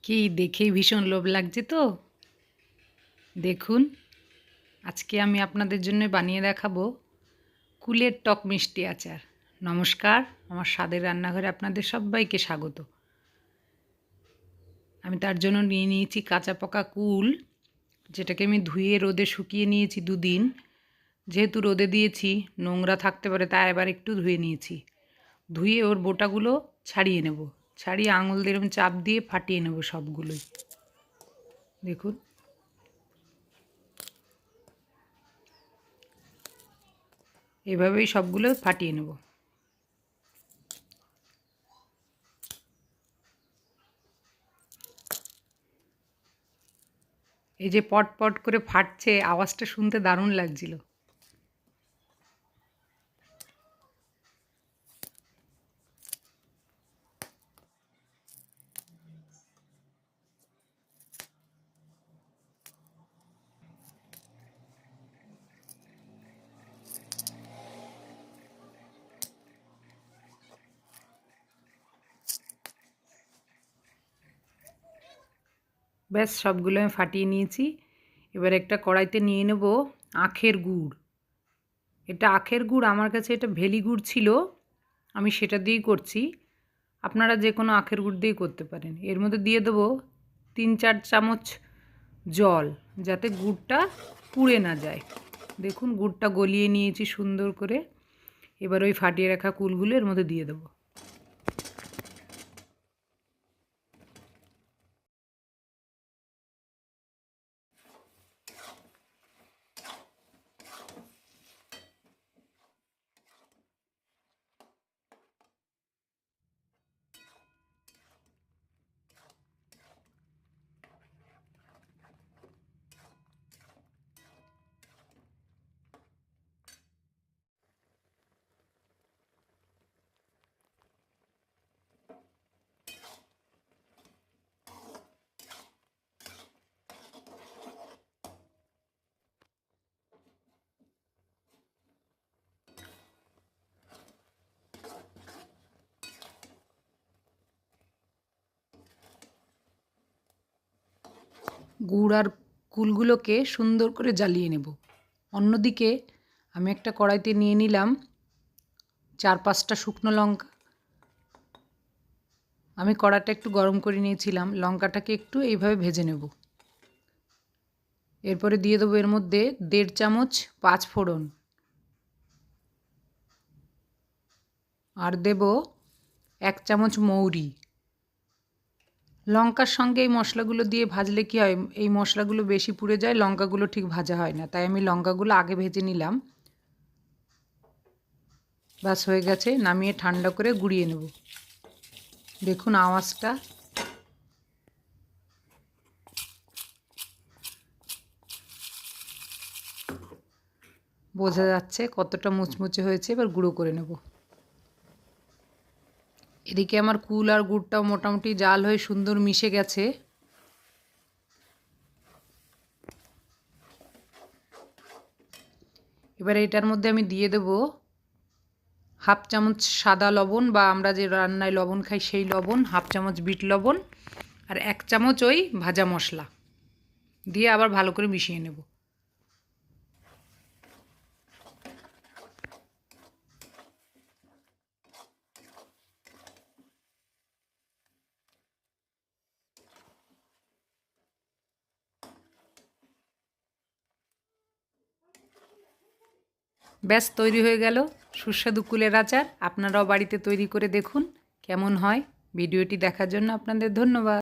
কি দেখেই ভীষণ লোভ লাগছে তো। দেখুন, আজকে আমি আপনাদের জন্য বানিয়ে দেখাবো কুলের টক মিষ্টি আচার। নমস্কার, আমার স্বাদের রান্নাঘরে আপনাদের সবাইকে স্বাগত। আমি তার জন্য নিয়ে নিয়েছি কাঁচা পাকা কুল, যেটাকে আমি ধুয়ে রোদে শুকিয়ে নিয়েছি 2 দিন। যেহেতু রোদে দিয়েছি নোংরা থাকতে পারে, তাই এবার একটু ধুয়ে নিয়েছি। ধুয়ে ওর বোটাগুলো ছাড়িয়ে নেব, ছাড়িয়ে আঙুল দিয়ে এরকম চাপ দিয়ে ফাটিয়ে নেব সবগুলোই। দেখুন, এভাবেই সবগুলো ফাটিয়ে নেব। এই যে পট পট করে ফাটছে, আওয়াজটা শুনতে দারুণ লাগছিল। ব্যাস, সবগুলো আমি ফাটিয়ে নিয়েছি। এবার একটা কড়াইতে নিয়ে নেব আখের গুড়। এটা আখের গুড়, আমার কাছে এটা ভেলি গুড় ছিল, আমি সেটা দিয়েই করছি। আপনারা যে কোনো আখের গুড় দিয়েই করতে পারেন। এর মধ্যে দিয়ে দেবো 3-4 চামচ জল, যাতে গুড়টা পুড়ে না যায়। দেখুন, গুড়টা গলিয়ে নিয়েছি সুন্দর করে। এবার ওই ফাটিয়ে রাখা কুলগুলো এর মধ্যে দিয়ে দেবো। গুড় আর কুলগুলোকে সুন্দর করে জ্বালিয়ে নেব। অন্যদিকে আমি একটা কড়াইতে নিয়ে নিলাম 4-5টা শুকনো লঙ্কা। আমি কড়াটা একটু গরম করে নিয়েছিলাম, লঙ্কাটাকে একটু এইভাবে ভেজে নেব। এরপরে দিয়ে দেবো এর মধ্যে 1.5 চামচ 5 ফোড়ন, আর দেব 1 চামচ মৌরি। লঙ্কার সঙ্গে এই মশলাগুলো দিয়ে ভাজলে কী হয়, এই মশলাগুলো বেশি পুড়ে যায়, লঙ্কাগুলো ঠিক ভাজা হয় না, তাই আমি লঙ্কাগুলো আগে ভেজে নিলাম। বাস, হয়ে গেছে। নামিয়ে ঠান্ডা করে গুঁড়িয়ে নেব। দেখুন আওয়াজটা। বোঝা যাচ্ছে কতটা মুচমুচে হয়েছে। এবার গুঁড়ো করে নেব। এদিকে আমার কুল আর গুড়টাও মোটামুটি জাল হয়ে সুন্দর মিশে গেছে। এবার এটার মধ্যে আমি দিয়ে দেব 1/2 চামচ সাদা লবণ, বা আমরা যে রান্নায় লবণ খাই সেই লবণ, 1/2 চামচ বিট লবণ, আর 1 চামচ ওই ভাজা মশলা দিয়ে আবার ভালো করে মিশিয়ে নেব। ব্যাস, তৈরি হয়ে গেল সুস্বাদু কুলের আচার। আপনারাও বাড়িতে তৈরি করে দেখুন কেমন হয়। ভিডিওটি দেখার জন্য আপনাদের ধন্যবাদ।